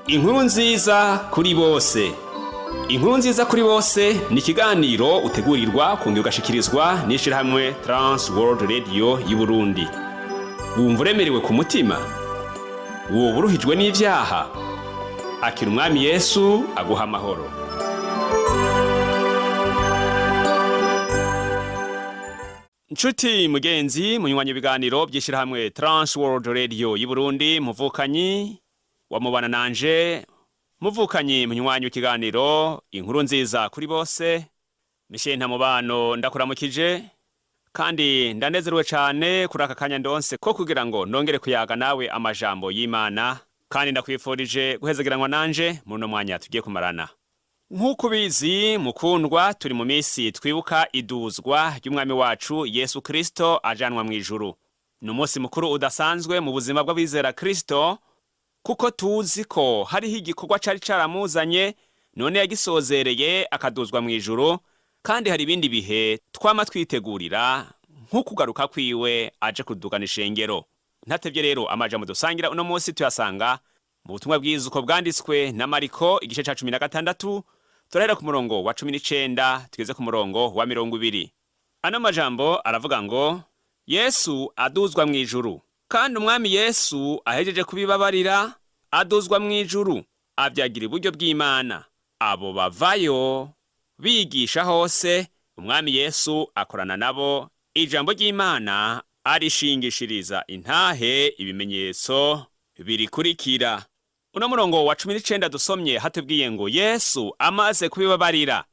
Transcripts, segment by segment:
Inkuru nziza kuri bose. Inkuru nziza kuri bose ni ikiganiro utegurirwa kongera ugashikirizwa n'ishirahamwe Trans World Radio y'u Burundi. Wumva uremerewe ku mutima? Woba uruhijwe n'ivyaha? Akira umwami Yesu aguha amahoro. Nshuti mugenzi munywanyi ibiganiro by'ishirahamwe Trans World Radio y'u Burundi, muvukanyi wamubana nanje, muvukanyi munywanyi w'ikiganiro inkuru nziza kuri bose. Mishenta mubano ndakuramukije kandi ndanezerewe cyane kuri aka kanya ndonse ko kugira ngo ndongere kuyaga nawe amajambo y'Imana, kandi ndakwifurije guhezegeranwa nanje muri no mwanya tugiye kumarana. Nk'uko bizi mukundwa, turi mu minsi twibuka iduzwa ry'umwami wacu Yesu Kristo ajanwa mu ijuru. Ni umunsi mukuru udasanzwe mu buzima bw'abizera Kristo, kuko tuzi ko hariho igikorwa cari caramuzanye none yagisozereye akaduzwa mu ijuru, kandi hari ibindi bihe twama twitegurira nk'ukugaruka kwiwe aje kudugana ishengero. Ntatevye rero amajambo dusangira uno munsi tuyasanga mu butumwa bwiza uko bwanditswe na Mariko igice ca 16, turahera ku murongo wa 19 tugeze ku murongo wa 20. Ano majambo aravuga ngo Yesu aduzwa mu ijuru. Kandi umwami Yesu ahejeje kubibabarira, aduzwa mu ijuru, avyagira iburyo bw'Imana. Abo bavayo bigisha hose, umwami Yesu akorana nabo, ijambo ry'Imana arishingishiriza intahe ibimenyetso birikurikira. Uno murongo wa 19 dusomye hatubwiye ngo Yesu amaze kubibabarira.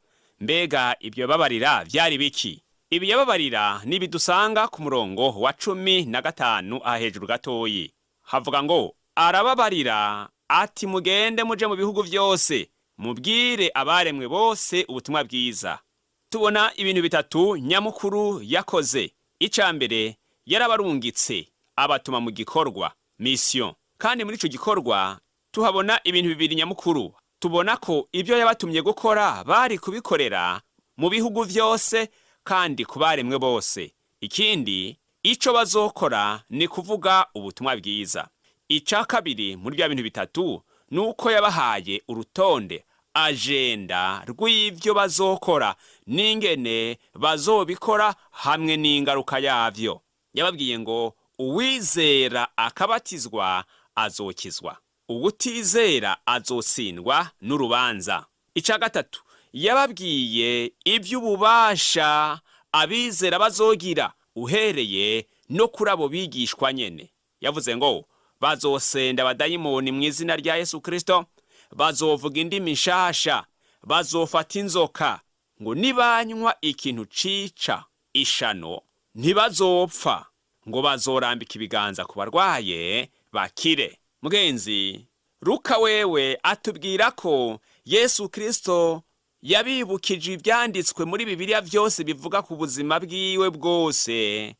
Mbega ibyo babarira vyari biki? Ibi yababarira nibidusanga ku murongo wa 15 ahejuru gatoyi. Havuga ngo arababarira ati mugende muje mu bihugu vyose, mubwire abaremwe bose ubutumwa bwiza. Tubona ibintu bitatu nyamukuru yakoze. Icambere yarabarungitse abatuma mu gikorwa, mission. Kandi muri ico gikorwa tuhabona ibintu bibiri nyamukuru. Tubona ko ibyo yabatumye gukora bari kubikorera mu bihugu vyose kandi kubaremwe bose. Ikindi ico bazokora ni kuvuga ubutumwa bwiza. Ica kabiri muri bya bintu bitatu nuko yabahaye urutonde, agenda rw'ivyo bazokora n'ingene bazobikora hamwe n'ingaruka yavyo. Yababwiye ngo uwizera akabatizwa azokizwa, uwutizera azotsindwa n'urubanza. Ica gatatu yababwiye ivy'ububasha abizera bazogira uhereye no kuri abo bigishwa nyene. Yavuze ngo bazosenda abadayimoni mu izina rya Yesu Kristo, bazovuga indimi nshasha, bazofata inzoka, ngo nibanywa ikintu cica ishano ntibazopfa, ngo bazorambika ibiganza ku barwaye bakire. Mugenzi, Luka wewe atubwira ko Yesu Kristo yabibukije ibyanditswe muri Bibiliya vyose bivuga ku buzima bwiwe bwose.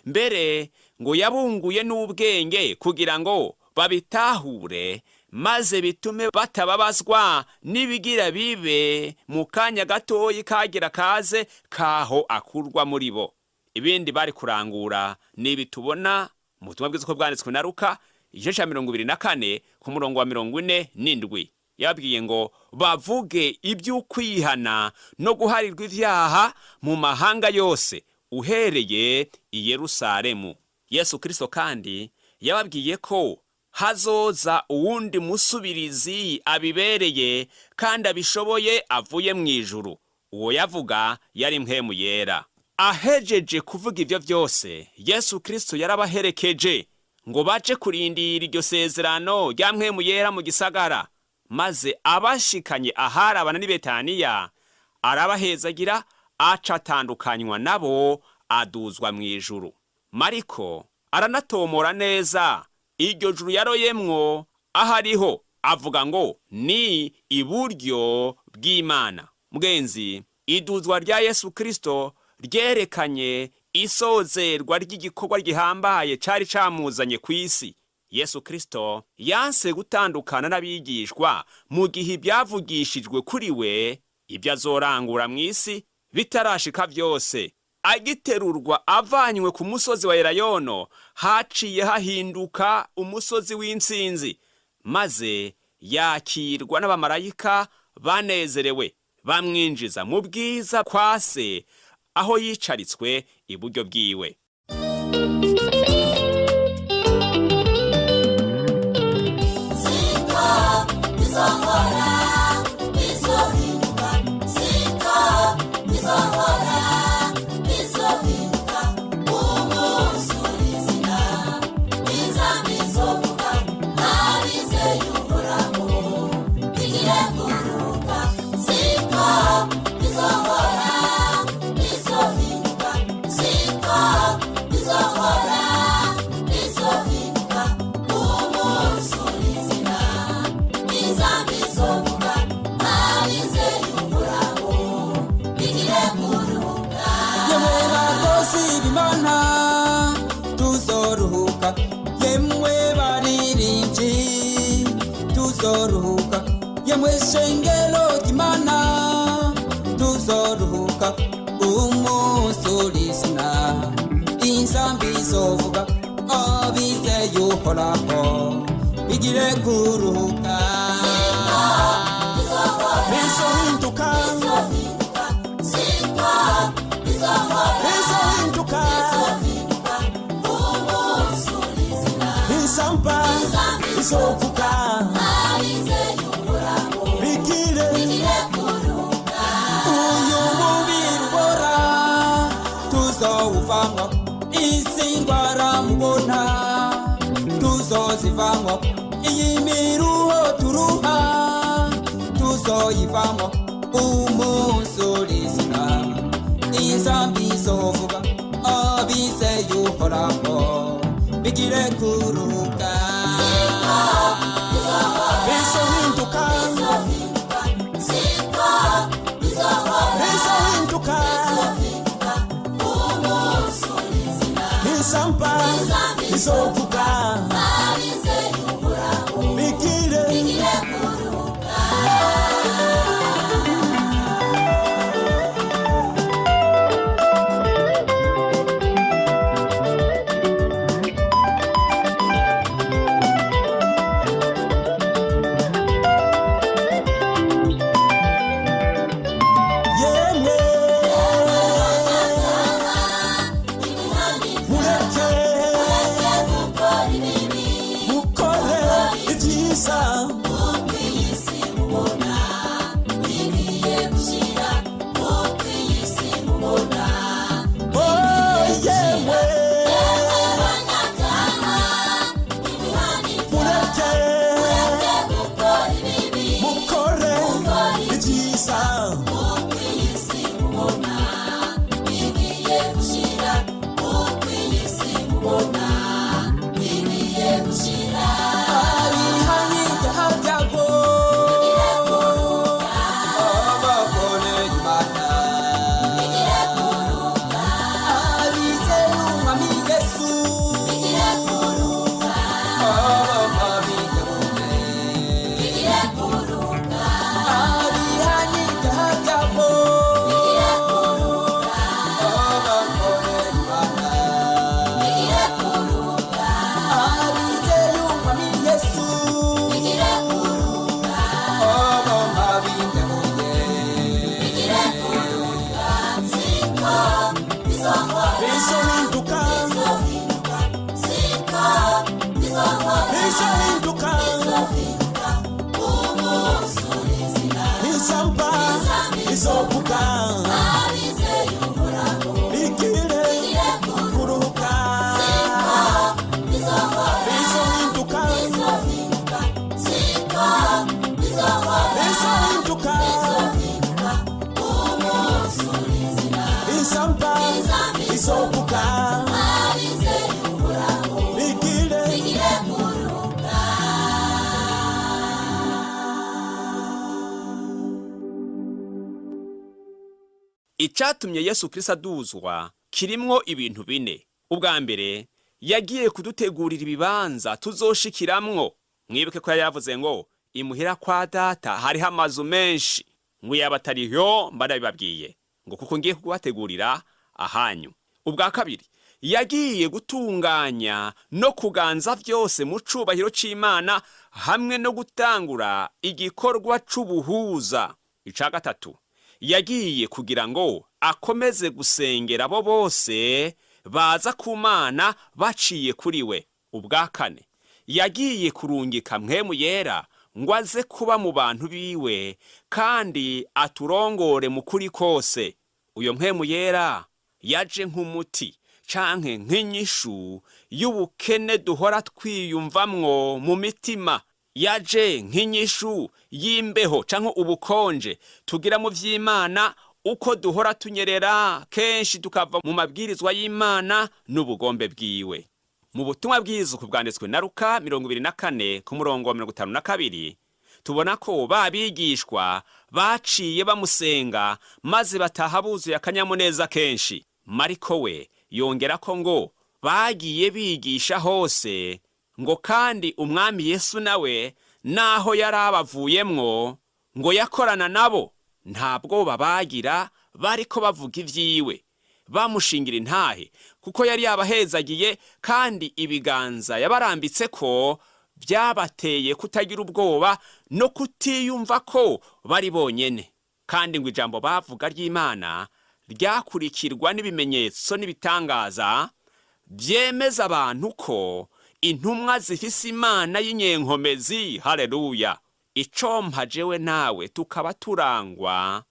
Mbere ngo yabunguye n'ubwenge kugira ngo babitahure, maze bitume batababazwa nibigira bibe mu kanya gatoyi kagira kaze kaho akurwa muri bo. Ibindi bari kurangura nibi tubona mu butumwa bwiza uko bwanditswe na Luka igice ca 24 ku murongo wa 47. Yabwiye ngo bavuge iby'ukwihana no guharirwa ivyaha mu mahanga yose uhereye i Yerusalemu. Yesu Kristo kandi yababwiye ko hazoza uwundi musubirizi abibereye kandi abishoboye avuye mu ijuru. Uwo yavuga yari mpwemu yera. Ahejeje kuvuga ivyo vyose, Yesu Kristo yarabaherekeje ngo baje kurindira iryo sezerano rya mpwemu yera mu gisagara, maze abashikanye aharabana n'i Betaniya arabahezagira, aca atandukanywa nabo, aduzwa mu ijuru. Mariko aranatomora neza iryo juru yaroyemwo ahariho, avuga ngo ni iburyo bw'Imana. Mugenzi, iduzwa rya Yesu Kristo ryerekanye isozerwa ry'igikorwa gihambaye cari camuzanye kw'isi. Yesu Kristo yanse gutandukana n'abigishwa mu gihe ibyavugishijwe kuri we ibyo azorangura mu isi bitarashika vyose. Agiterurwa avanywe ku musozi wa Elayono, haciye hahinduka umusozi w'intsinzi, maze yakirwa n'abamarayika banezerewe bamwinjiza mu bwiza kwa se aho yicaritswe iburyo bwiwe. Yemwe shengelo kimana tuzoruhuka umusulisina insambi zovuga abize yuhoraho bigire kuruhuka bizohinduka insamba izovuga tuzovamwa isingwara mubona tuzozivamwa iyi miruho turuha tuzoyivamwa umusulisina insambi zovuga abize yuhoraho bigire kuruhuka bizohinduka insamba izovuga bigire kuruhuka. Icatumye Yesu Kristo aduzwa kirimwo ibintu bine. Ubwa mbere yagiye kudutegurira ibibanza tuzoshikiramwo. Mwibuke ko yavuze ngo imuhira kwa data hariho amazu menshi, ngo yabatariho mbarabibabwiye ngo kuko ngiye kubategurira ahanyu. Ubwa kabiri yagiye gutunganya no kuganza byose mu cubahiro c'Imana hamwe no gutangura igikorwa c'ubuhuza. Ica gatatu, yagiye kugira ngo akomeze gusengera abo bose baza ku Mana baciye kuri we. Ubwa kane, yagiye kurungika mpwemu yera ngo aze kuba mu bantu biwe kandi aturongore mu kuri kose. Uyo mpwemu yera yaje nk'umuti canke nk'inyishu y'ubukene duhora twiyumvamwo mu mitima, yaje nk'inyishu y'imbeho canke ubukonje tugira mu vy'Imana uko duhora tunyerera kenshi tukava mu mabwirizwa y'Imana n'ubugombe bwiwe. Mu butumwa bwiza bwanditswe na Luka 24 ku murongo wa 52 tubona ko babigishwa baciye bamusenga maze bataha buzuye akanyamuneza kenshi. Mariko we yongera ko ngo bagiye bigisha hose ngo kandi umwami Yesu nawe naho yarabavuyemwo ngo yakorana nabo ntabwo babagira bariko bavuga ivyiwe bamushingira intahe kuko yari yabahezagiye kandi ibiganza yabarambitse ko byabateye kutagira ubwoba no kutiyumva ko bari bonyene. Kandi ngo ijambo bavuga ry'Imana ryakurikirwa n'ibimenyetso n'ibitangaza byemeza abantu ko intumwa zifise Imana y'inyenkomezi. Haleluya! Icompa jewe nawe tukaba turangwa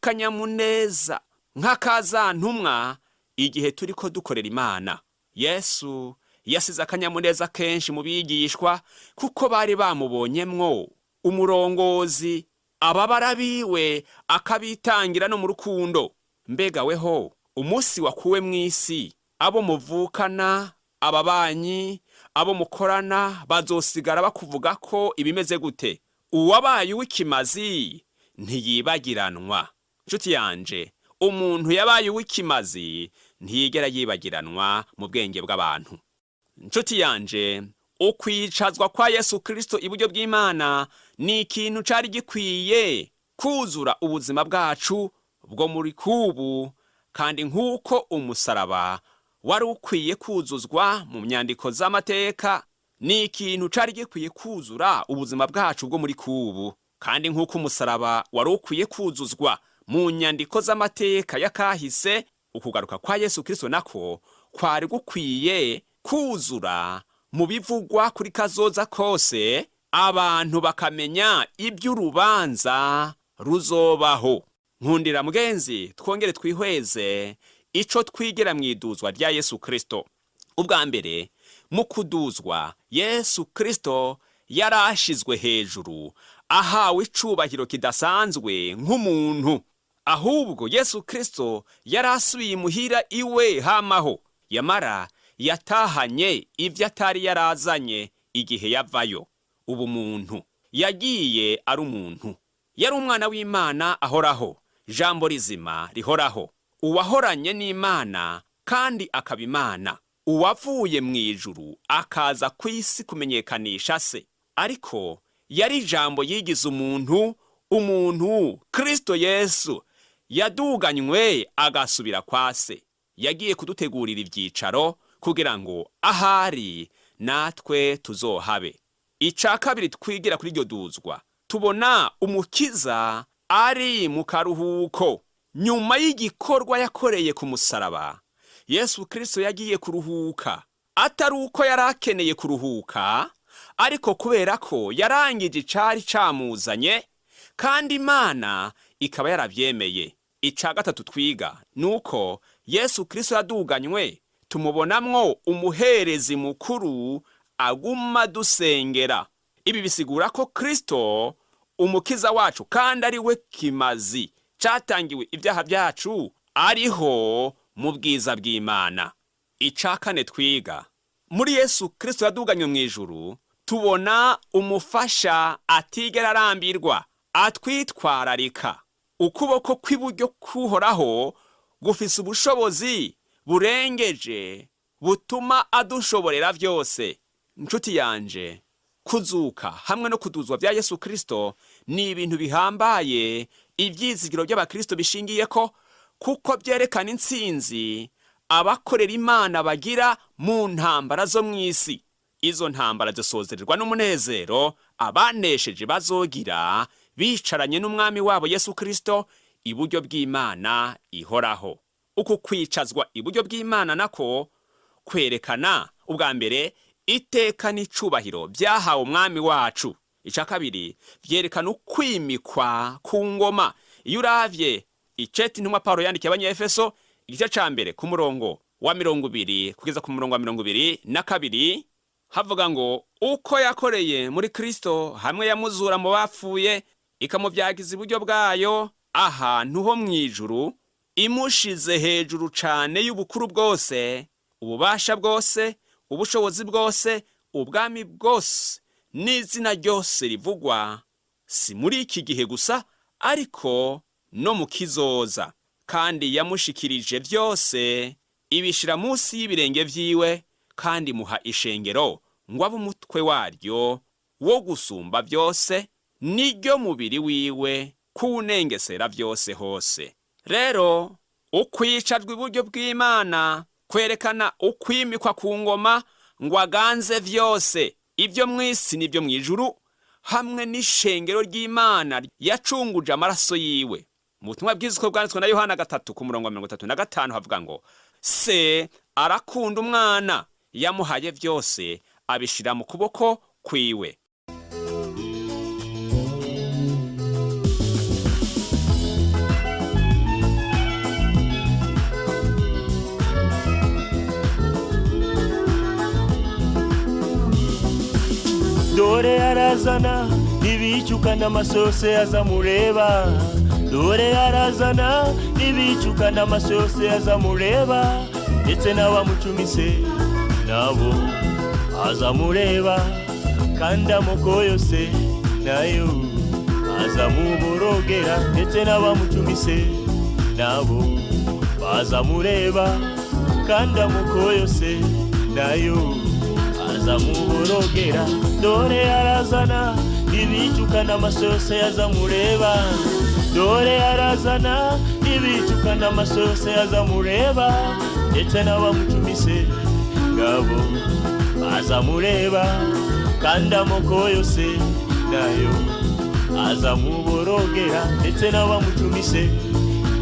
n'akanyamuneza nk'akaza ntumwa igihe turiko dukorera Imana. Yesu yasize akanyamuneza kenshi mu bigishwa kuko bari bamubonyemwo umurongozi, ababara biwe akabitangira no mu rukundo. Mbega weho umunsi wakuwe mw'isi abo muvukana, ababanyi, abo mukorana bazosigara bakuvuga ko ibimeze gute? Uwabaye uw'ikimazi ntiyibagiranwa. Nshuti yanje, umuntu yabaye uw'ikimazi ntiyigera yibagiranwa mu bwenge bw'abantu. Nshuti yanje, ukwicazwa kwa Yesu Kristo iburyo bw'Imana ni ikintu cari gikwiye kuzura ubuzima bwacu bwo muri kubu, kandi nk'uko umusaraba wari ukwiye kuzuzwa mu myandiko z'amateka, ni ikintu cari gikwiye kuzura ubuzima bwacu bwo muri kubu. Kandi nk'uko umusaraba wari ukwiye kuzuzwa mu nyandiko z'amateka yakahise, ukugaruka kwa Yesu Kristo nako kwari gukwiye kuzura mu bivugwa kuri kazoza kose, abantu bakamenya iby'urubanza ruzobaho. Nkundira mugenzi, twongere twihweze ico twigera mwiduzwa rya Yesu Kristo. Ubwa mbere, mu kuduzwa Yesu Kristo yarashizwe hejuru, ahawe icubahiro kidasanzwe nk'umuntu. Ahubwo Yesu Kristo yarasubiye imuhira iwe hamaho, yamara yatahanye ivyo atari yarazanye igihe yavayo. Ubu muntu yagiye ari umuntu, yari umwana w'Imana ahoraho, jambo rizima rihoraho, uwahoranye n'Imana kandi akaba Imana, uwavuye mw'ijuru akaza kw'isi kumenyekanisha se. Ariko yari ijambo yigize umuntu, umuntu Kristo Yesu yaduganywe agasubira kwa se. Yagiye kudutegurira ivyicaro kugira ngo ahari natwe tuzohabe. Ica kabiri twigira kuri iryo duzwa, tubona umukiza ari mu karuhuko. Nyuma y'igikorwa yakoreye ku musaraba, Yesu Kristo yagiye kuruhuka, atari uko yarakeneye kuruhuka, ariko kubera ko yarangije icari camuzanye kandi Imana ikaba yaravyemeye. Ica gatatu twiga nuko Yesu Kristo yaduganywe tumubonamwo umuherezi mukuru aguma dusengera. Ibi bisigura ko Kristo umukiza wacu kandi ari we kimazi catangiwe ibyaha byacu ariho mu bwiza bw'Imana. Ica kane twiga, muri Yesu Kristo yaduganywe mw'ijuru tubona umufasha atigera arambirwa, atwitwararika. Ukuboko kw'iburyo kuhoraho gufise ubushobozi burengeje butuma adushoborera vyose. Nshuti yanje, kuzuka hamwe no kuduzwa bya Yesu Kristo ni ibintu bihambaye ivyizigiro by'abakristo bishingiye ko, kuko byerekana intsinzi abakorera Imana bagira mu ntambara zo mw'isi. Izo ntambara zisozererwa n'umunezero abanesheje bazogira bicaranye n'umwami wabo Yesu Kristo iburyo bw'Imana ihoraho. Uku kwicazwa iburyo bw'Imana nako kwerekana ubwa mbere iteka n'icubahiro byahawe umwami wacu. Ica kabiri vyerekana ukwimikwa ku ngoma. Iyo uravye iceti ntumwa Paulo yandikiye abanyefeso igice ca mbere ku murongo wa 20 kugeza ku murongo wa 22 havuga ngo uko yakoreye muri Kristo hamwe yamuzura mu bapfuye ikamuvyagiza iburyo bwayo ahantu ho mwijuru, imushize hejuru cane y'ubukuru bwose, ububasha bwose, ubushobozi bwose, ubwami bwose n'izina ryose rivugwa, si muri iki gihe gusa ariko no mu kizoza. Kandi yamushikirije byose ibishira munsi y'ibirenge vyiwe, kandi muha ishengero ngo abe umutwe waryo wo gusumba byose, niryo mubiri wiwe kunengesera byose hose. Rero ukwicajwe iburyo bw'Imana kwerekana ukwimikwa ku ngoma ngo aganze vyose, ibyo mw'isi n'ibyo mwijuru, hamwe n'ishengero ry'Imana yacunguje amaraso yiwe. Mu butumwa bwiza uko bwanditswe na Yohana 3 ku murongo wa 35 havuga ngo se arakunda umwana, yamuhaye byose abishira mu kuboko kwiwe. Dore arazana ibicuka n'amasose azamureba, dore arazana ibicuka n'amasose azamureba, ndetse n'abamucumise nabo azamureba, kandi amoko yose nayo azamuborogera, ndetse n'abamucumise nabo bazamureba, kandi amoko yose nayo azamuborogera. Dore arazana ibicuka n'amasose azamureba, dore arazana ibicuka n'amasose azamureba, ndetse n'abamucumise ngabo azamureba, kandi amoko yose nayo azamuborogera, ndetse n'abamucumise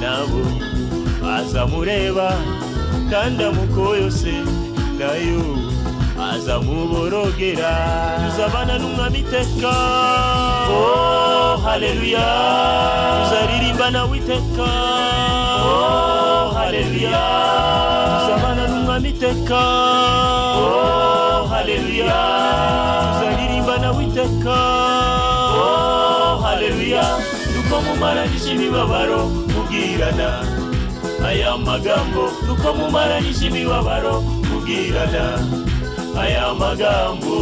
nabo azamureba, kandi amoko yose nayo azamuborogera. Tuzabana n'umwami iteka, oh haleluya, tuzaririmbana witeka, oh haleluya, tuzabana n'umwami iteka, oh haleluya, tuzaririmbana witeka, oh haleluya. Nuko mumaranisha imibabaro mubwirana aya magambo, nuko mumaranisha imibabaro mubwirana aya magambo.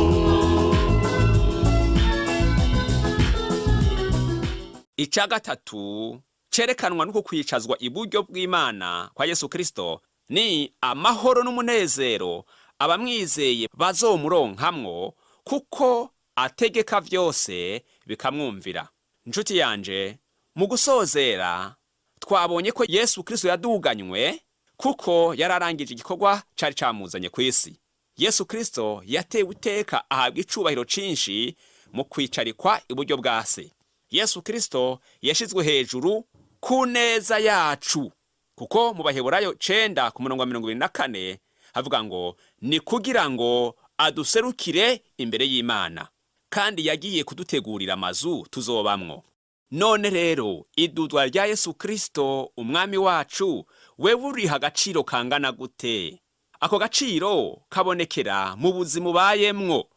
Ica gatatu cerekanwa nuko kwicazwa iburyo bw'Imana kwa Yesu Kristo ni amahoro n'umunezero abamwizeye bazomuronkamwo, kuko ategeka vyose bikamwumvira. Njuti yanje, mu gusozera twabonye ko Yesu Kristo yaduganywe kuko yararangije igikorwa cari camuzanye kw'isi. Yesu Kristo yatewe iteka ahabwa icubahiro cinshi mu kwicarikwa iburyo bwa Se. Yesu Kristo yashizwe hejuru ku neza yacu, kuko mu Baheburayo 9 ku murongo wa 24 havuga ngo ni kugira ngo aduserukire imbere y'Imana, kandi yagiye kudutegurira amazu tuzobamwo. None rero idudwa rya Yesu Kristo umwami wacu, wewe uriha agaciro kangana gute? Ako gaciro kabonekera mu buzima ubayemwo,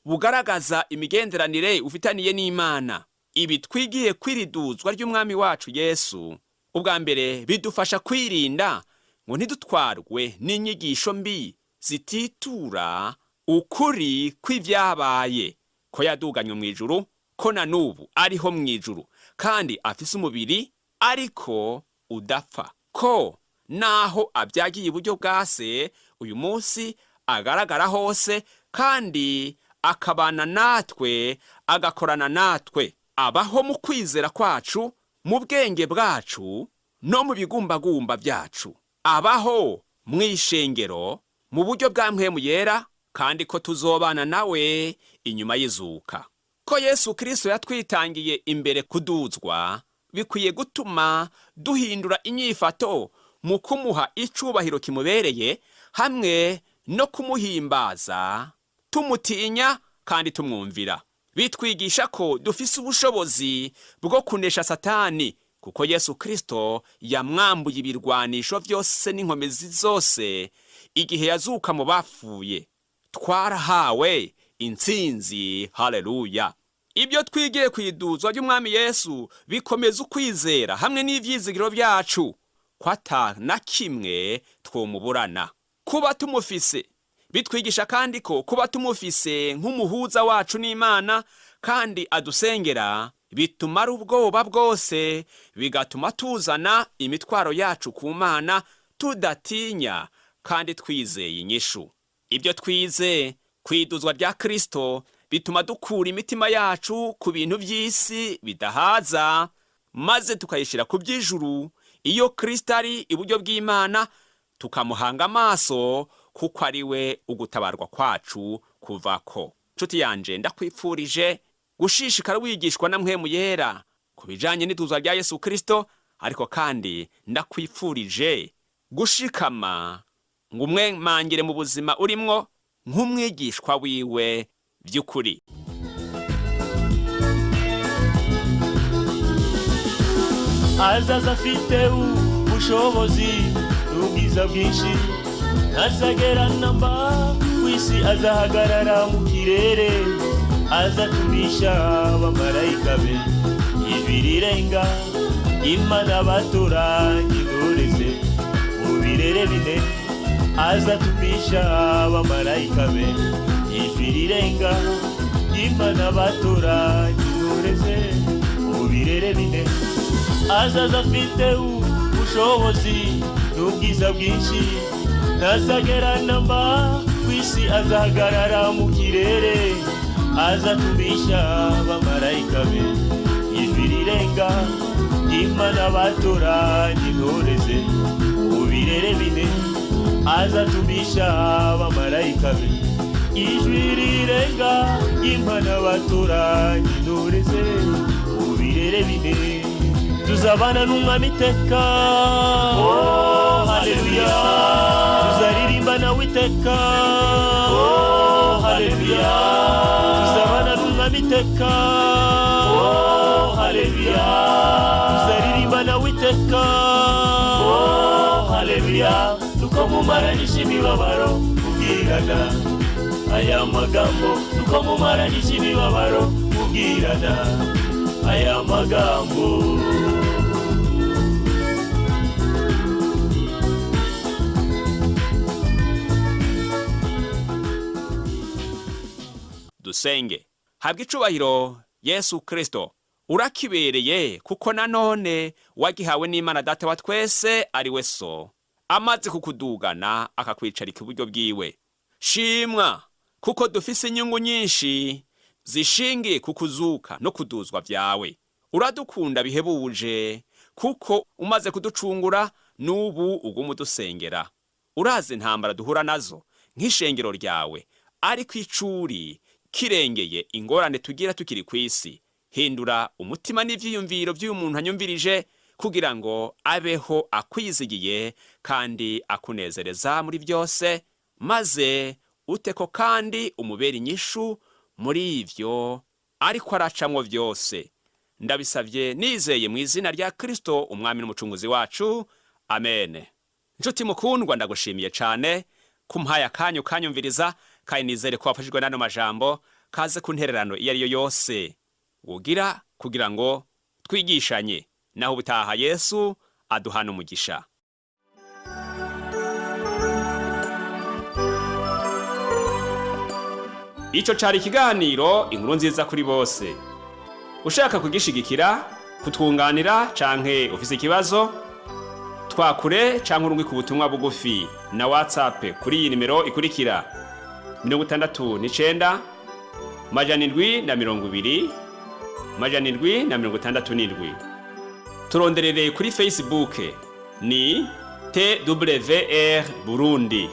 bugaragaza imigenderanire ufitaniye n'Imana. Ibi twigiye kwiriduzwa ry'umwami wacu Yesu, ubwa mbere bidufasha kwirinda ngo ntidutwarwe n'inyigisho mbi zititura ukuri kw'ivyabaye, ko yaduganywe mw'ijuru, ko na nubu ariho mw'ijuru, kandi afise umubiri ariko udapfa, ko naho abyagiye iburyo bwa Se uyu munsi agaragara hose, kandi akabana natwe, agakorana natwe, abaho mu kwizera kwacu, mu bwenge bwacu, no mu bigumbagumba byacu, abaho mw'ishengero mu buryo bwa mpwemu yera, kandi ko tuzobana nawe inyuma y'izuka. Ko Yesu Kristo yatwitangiye imbere kuduzwa, bikwiye gutuma duhindura inyifato mu kumuha icubahiro kimubereye, hamwe no kumuhimbaza tumutinya kandi tumwumvira. Bitwigisha ko dufise ubushobozi bwo kunesha Satani, kuko Yesu Kristo yamwambuye ibirwanisho vyose n'inkomezi zose igihe yazuka mu bapfuye. Twarahawe intsinzi. Haleluya! Ibyo twigiye kwiduzwa ry'umwami Yesu bikomeza ukwizera hamwe n'ivyizigiro byacu ko ata na kimwe twomuburana. Kuba tumufise bitwigisha kandi ko kuba tumufise nk'umuhuza wacu n'Imana kandi adusengera bitumara ubwoba bwose, bigatuma tuzana imitwaro yacu ku Mana tudatinya kandi twizeye inyishu. Ibyo twize kwiduzwa rya Kristo bituma dukura imitima yacu ku bintu by'isi bidahaza, maze tukayishira ku by'ijuru iyo Kristo ari iburyo bw'Imana, tukamuhanga amaso kuko ari we ugutabarwa kwacu kuvako. Nshuti yanje, ndakwipfurije gushishikara wigishwa na mpwemu yera ku bijanye n'iduzwa rya Yesu Kristo, ariko kandi ndakwipfurije gushikama ngo umwemangire mu buzima urimwo nk'umwigishwa wiwe by'ukuri. azaza afite ubushobozi n'ubwiza bwinshi, ntazagerana mba kw'isi, azahagarara mu kirere, azatumisha abamarayika be ijwi rirenga, Imana batoranye intoreze mu birere bine, azatumisha abamarayika be ijwi rirenga, Imana batoranye intoreze mu birere bine. Azaza afite ubushobozi n'ubwiza bwinshi, ntazagerana mba kw'isi, azahagarara mu kirere, azatumisha abamarayika be ijwi rirenga, Imana batoranye intoreze mu birere bine, azatumisha abamarayika be ijwi rirenga, Imana batoranye intoreze mu birere bine. Tuzabana n'umwami iteka, oh haleluya, tuzaririmba nawe iteka, oh haleluya, tuzabana n'umwami iteka, oh haleluya, tuzaririmba nawe iteka, oh haleluya. Nuko mumaranisha imibabaro mubwirana aya magambo, nuko mumaranisha imibabaro mubwirana aya magambo. Dusenge. Habwa icubahiro Yesu Kristo, urakibereye kuko nanone wagihawe n'Imana Data wa twese ari we So, amaze kukudugana akakwicarika iburyo bwiwe. Shimwa kuko dufise inyungu nyinshi zishingiye kukuzuka no kuduzwa vyawe. Uradukunda bihebuje kuko umaze kuducungura, n'ubu uguma udusengera. Urazi intambara duhura nazo nk'ishengero ryawe, ariko icuri kirengeye ingorane tugira tukiri kw'isi. Hindura umutima n'ivyiyumviro by'uyu muntu anyumvirije, kugira ngo abeho akwizigiye kandi akunezereza muri byose, maze uteko kandi umubera inyishu muri ivyo ariko aracamwo vyose. Ndabisavye nizeye mu izina rya Kristo umwami n'umucunguzi wacu, amen. Nshuti mukundwa, ndagushimiye cane kumpaye akanyu kanyumviriza, kandi nizere ko wafashijwe n'ano majambo. Kaze ku ntererano iyo ari yo yose ugira kugira ngo twigishanye, naho ubutaha Yesu aduhana umugisha. Ico cari ikiganiro inkuru nziza kuri bose. Ushaka kugishigikira, kutwunganira canke ufise ikibazo, twakure canke urungwi ku butumwa bugufi na Whatsapp kuri iyi nimero ikurikira: 69 720 767. Turonderere kuri Facebook ni TWR Burundi.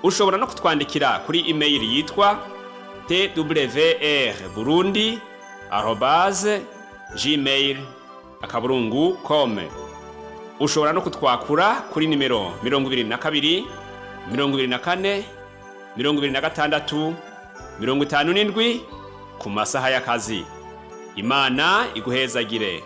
Ushobora no kutwandikira kuri email yitwa twrburundi@gmail.com. Ushobora no kutwakura kuri nimero 22 24 26 57 ku masaha y'akazi. Imana iguhezagire.